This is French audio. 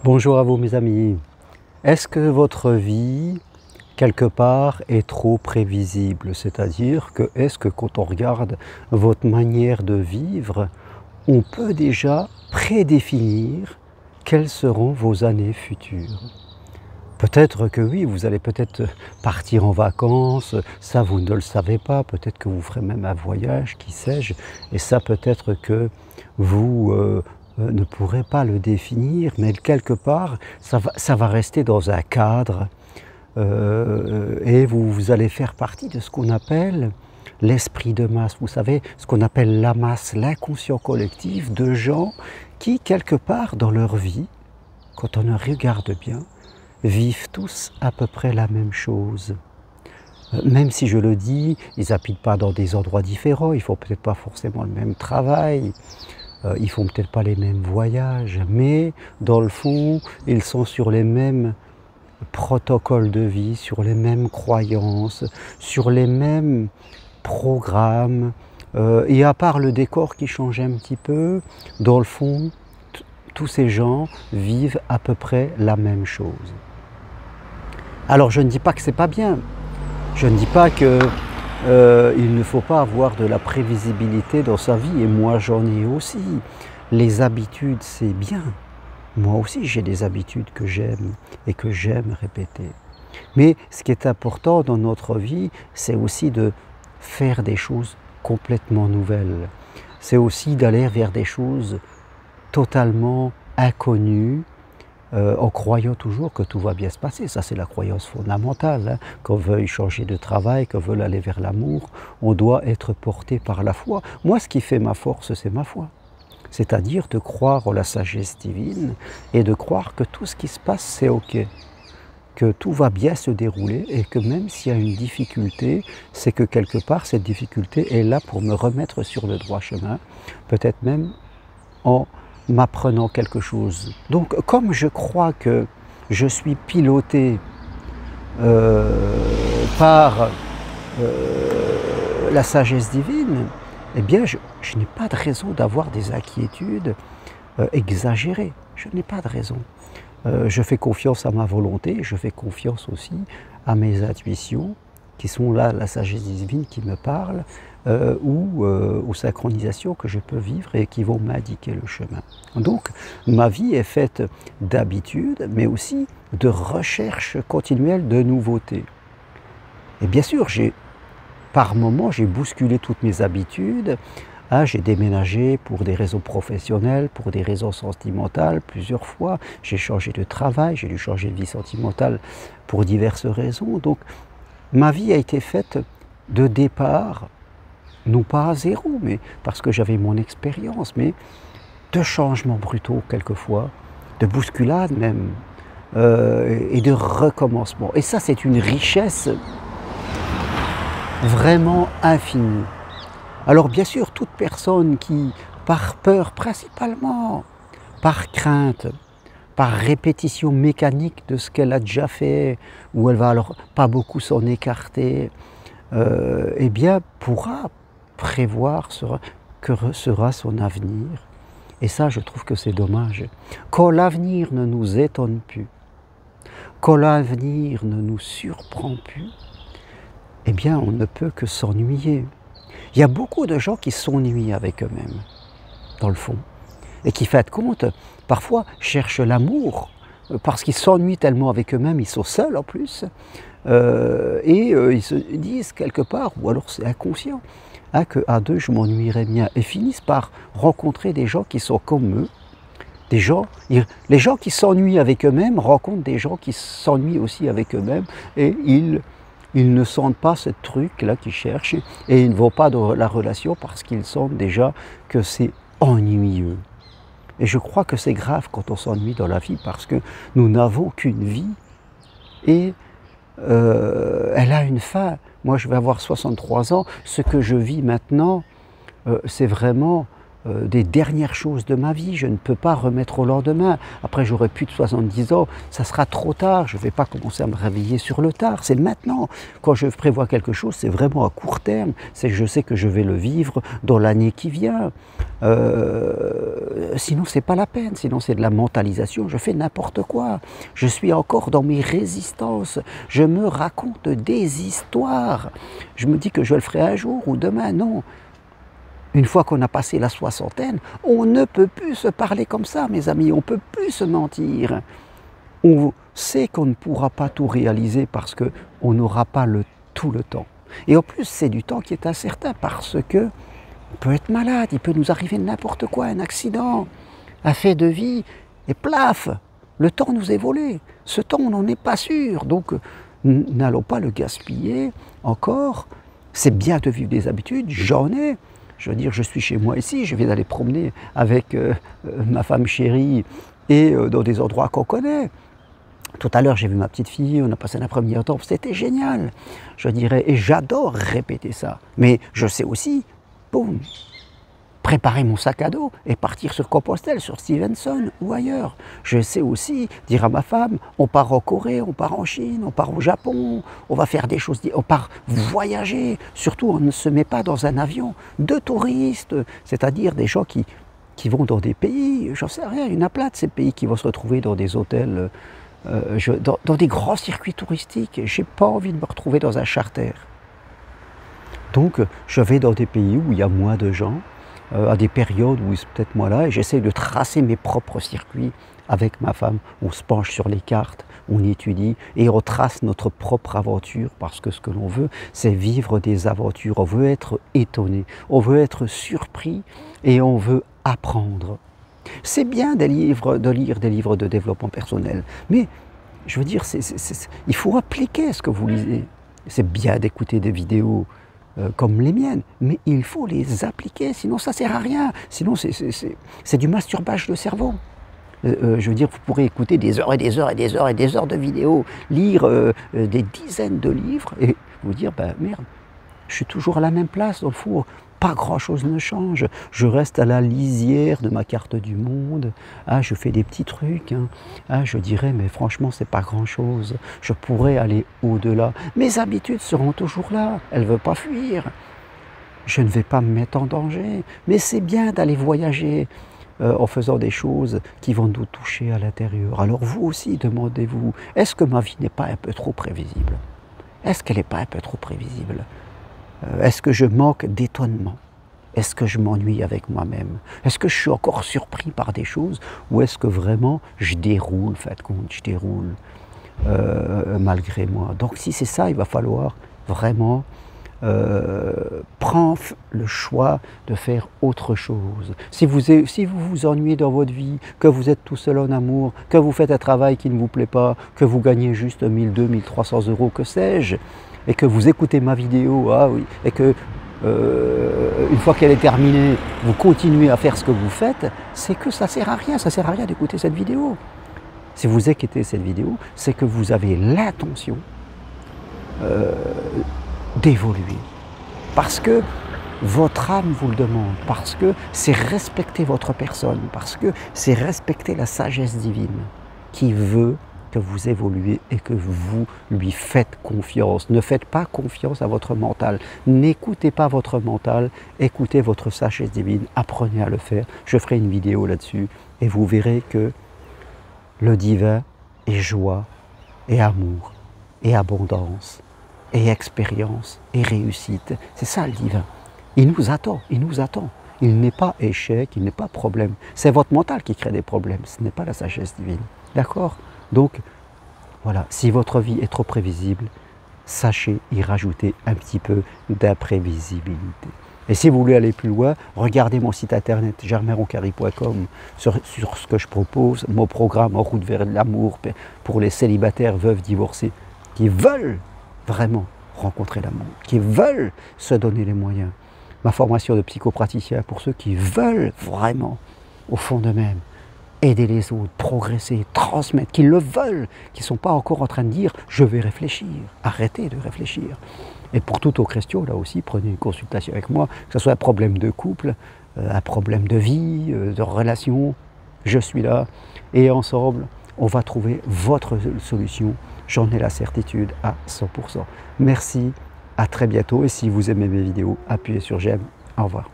Bonjour à vous mes amis. Est-ce que votre vie, quelque part, est trop prévisible? C'est-à-dire que est-ce que quand on regarde votre manière de vivre, on peut déjà prédéfinir quelles seront vos années futures? Peut-être que oui, vous allez peut-être partir en vacances, ça vous ne le savez pas, peut-être que vous ferez même un voyage, qui sais-je, et ça peut-être que vous ne pourrez pas le définir, mais quelque part, ça va rester dans un cadre, et vous allez faire partie de ce qu'on appelle l'esprit de masse. Vous savez, ce qu'on appelle la masse, l'inconscient collectif de gens qui, quelque part dans leur vie, quand on regarde bien, vivent tous à peu près la même chose. Même si je le dis, ils n'habitent pas dans des endroits différents, ils ne font peut-être pas forcément le même travail, ils ne font peut-être pas les mêmes voyages, mais dans le fond, ils sont sur les mêmes protocoles de vie, sur les mêmes croyances, sur les mêmes programmes, et à part le décor qui change un petit peu, dans le fond, tous ces gens vivent à peu près la même chose. Alors je ne dis pas que c'est pas bien, je ne dis pas qu'il ne faut pas avoir de la prévisibilité dans sa vie, et moi j'en ai aussi. Les habitudes c'est bien, moi aussi j'ai des habitudes que j'aime et que j'aime répéter. Mais ce qui est important dans notre vie, c'est aussi de faire des choses complètement nouvelles. C'est aussi d'aller vers des choses totalement inconnues, en croyant toujours que tout va bien se passer. Ça, c'est la croyance fondamentale. Hein. Qu'on veuille changer de travail, qu'on veuille aller vers l'amour, on doit être porté par la foi. Moi, ce qui fait ma force, c'est ma foi. C'est-à-dire de croire en la sagesse divine et de croire que tout ce qui se passe, c'est OK. Que tout va bien se dérouler et que même s'il y a une difficulté, c'est que quelque part, cette difficulté est là pour me remettre sur le droit chemin, peut-être même en m'apprenant quelque chose. Donc, comme je crois que je suis piloté par la sagesse divine, eh bien, je n'ai pas de raison d'avoir des inquiétudes exagérées. Je n'ai pas de raison. Je fais confiance à ma volonté, je fais confiance aussi à mes intuitions, qui sont là, la sagesse divine qui me parle, ou aux synchronisations que je peux vivre et qui vont m'indiquer le chemin. Donc, ma vie est faite d'habitudes, mais aussi de recherche continuelle de nouveautés. Et bien sûr, par moments, j'ai bousculé toutes mes habitudes. Ah, j'ai déménagé pour des raisons professionnelles, pour des raisons sentimentales, plusieurs fois. J'ai changé de travail, j'ai dû changer de vie sentimentale pour diverses raisons. Donc, ma vie a été faite de départ, non pas à zéro, mais parce que j'avais mon expérience, mais de changements brutaux quelquefois, de bousculades même, et de recommencement. Et ça, c'est une richesse vraiment infinie. Alors bien sûr, toute personne qui, par peur principalement, par crainte, par répétition mécanique de ce qu'elle a déjà fait, ou elle va alors pas beaucoup s'en écarter, eh bien pourra prévoir que sera son avenir. Et ça, je trouve que c'est dommage. Quand l'avenir ne nous étonne plus, quand l'avenir ne nous surprend plus, eh bien on ne peut que s'ennuyer. Il y a beaucoup de gens qui s'ennuient avec eux-mêmes, dans le fond, et qui, fait compte, parfois cherchent l'amour, parce qu'ils s'ennuient tellement avec eux-mêmes, ils sont seuls en plus, et ils se disent quelque part, ou alors c'est inconscient, hein, qu'à deux je m'ennuierais bien, et finissent par rencontrer des gens qui sont comme eux, les gens qui s'ennuient avec eux-mêmes rencontrent des gens qui s'ennuient aussi avec eux-mêmes, et ils ne sentent pas ce truc-là qu'ils cherchent et ils ne vont pas dans la relation parce qu'ils sentent déjà que c'est ennuyeux. Et je crois que c'est grave quand on s'ennuie dans la vie parce que nous n'avons qu'une vie et elle a une fin. Moi, je vais avoir 63 ans. Ce que je vis maintenant, c'est vraiment des dernières choses de ma vie, je ne peux pas remettre au lendemain. Après, j'aurai plus de 70 ans, ça sera trop tard, je ne vais pas commencer à me réveiller sur le tard, c'est maintenant. Quand je prévois quelque chose, c'est vraiment à court terme, c'est que je sais que je vais le vivre dans l'année qui vient. Sinon, c'est pas la peine, sinon c'est de la mentalisation, je fais n'importe quoi. Je suis encore dans mes résistances, je me raconte des histoires. Je me dis que je le ferai un jour ou demain, non. Une fois qu'on a passé la soixantaine, on ne peut plus se parler comme ça, mes amis, on ne peut plus se mentir. On sait qu'on ne pourra pas tout réaliser parce qu'on n'aura pas tout le temps. Et en plus, c'est du temps qui est incertain parce que on peut être malade, il peut nous arriver n'importe quoi, un accident, un fait de vie, et plaf, le temps nous est volé. Ce temps, on n'en est pas sûr, donc n'allons pas le gaspiller encore. C'est bien de vivre des habitudes, j'en ai. Je veux dire, je suis chez moi ici, je viens d'aller promener avec ma femme chérie et dans des endroits qu'on connaît. Tout à l'heure, j'ai vu ma petite fille, on a passé un après-midi en temps, c'était génial, je dirais, et j'adore répéter ça. Mais je sais aussi, boum, préparer mon sac à dos et partir sur Compostelle, sur Stevenson ou ailleurs. Je sais aussi dire à ma femme, on part en Corée, on part en Chine, on part au Japon, on va faire des choses, on part voyager. Surtout, on ne se met pas dans un avion de touristes, c'est-à-dire des gens qui vont dans des pays, j'en sais rien, il y en a plein de ces pays qui vont se retrouver dans des hôtels, dans des grands circuits touristiques. Je n'ai pas envie de me retrouver dans un charter. Donc, je vais dans des pays où il y a moins de gens, à des périodes où c'est peut-être moi là, et j'essaie de tracer mes propres circuits avec ma femme. On se penche sur les cartes, on étudie et on trace notre propre aventure parce que ce que l'on veut, c'est vivre des aventures. On veut être étonné, on veut être surpris et on veut apprendre. C'est bien de lire des livres de développement personnel, mais je veux dire, il faut appliquer ce que vous lisez. C'est bien d'écouter des vidéos comme les miennes, mais il faut les appliquer, sinon ça ne sert à rien, sinon c'est du masturbage de cerveau. Je veux dire, vous pourrez écouter des heures et des heures et des heures et des heures de vidéos, lire des dizaines de livres et vous dire, ben merde, je suis toujours à la même place dans le four, pas grand-chose ne change, je reste à la lisière de ma carte du monde, ah, je fais des petits trucs, hein. Ah, je dirais, mais franchement, c'est pas grand-chose, je pourrais aller au-delà. Mes habitudes seront toujours là, elles ne veulent pas fuir. Je ne vais pas me mettre en danger, mais c'est bien d'aller voyager en faisant des choses qui vont nous toucher à l'intérieur. Alors vous aussi, demandez-vous, est-ce que ma vie n'est pas un peu trop prévisible? Est-ce qu'elle n'est pas un peu trop prévisible? Est-ce que je manque d'étonnement? Est-ce que je m'ennuie avec moi-même? Est-ce que je suis encore surpris par des choses? Ou est-ce que vraiment je déroule, faites compte, je déroule malgré moi? Donc si c'est ça, il va falloir vraiment prendre le choix de faire autre chose. Si vous vous ennuyez dans votre vie, que vous êtes tout seul en amour, que vous faites un travail qui ne vous plaît pas, que vous gagnez juste 1200, 1300 €, que sais-je, et que vous écoutez ma vidéo, ah oui, et que une fois qu'elle est terminée, vous continuez à faire ce que vous faites, c'est que ça ne sert à rien, ça ne sert à rien d'écouter cette vidéo. Si vous écoutez cette vidéo, c'est que vous avez l'intention d'évoluer. Parce que votre âme vous le demande, parce que c'est respecter votre personne, parce que c'est respecter la sagesse divine qui veut que vous évoluez et que vous lui faites confiance. Ne faites pas confiance à votre mental. N'écoutez pas votre mental, écoutez votre sagesse divine, apprenez à le faire. Je ferai une vidéo là-dessus et vous verrez que le divin est joie et amour et abondance et expérience et réussite. C'est ça le divin. Il nous attend, il nous attend. Il n'est pas échec, il n'est pas problème. C'est votre mental qui crée des problèmes, ce n'est pas la sagesse divine. D'accord? Donc, voilà, si votre vie est trop prévisible, sachez y rajouter un petit peu d'imprévisibilité. Et si vous voulez aller plus loin, regardez mon site internet germainroncari.com sur ce que je propose, mon programme En route vers l'amour pour les célibataires, veuves, divorcés, qui veulent vraiment rencontrer l'amour, qui veulent se donner les moyens. Ma formation de psychopraticien pour ceux qui veulent vraiment, au fond d'eux-mêmes, aider les autres, progresser, transmettre, qui le veulent, qui ne sont pas encore en train de dire « je vais réfléchir ». Arrêtez de réfléchir. Et pour toutes vos questions, là aussi, prenez une consultation avec moi, que ce soit un problème de couple, un problème de vie, de relation, je suis là et ensemble, on va trouver votre solution. J'en ai la certitude à 100%. Merci, à très bientôt et si vous aimez mes vidéos, appuyez sur j'aime. Au revoir.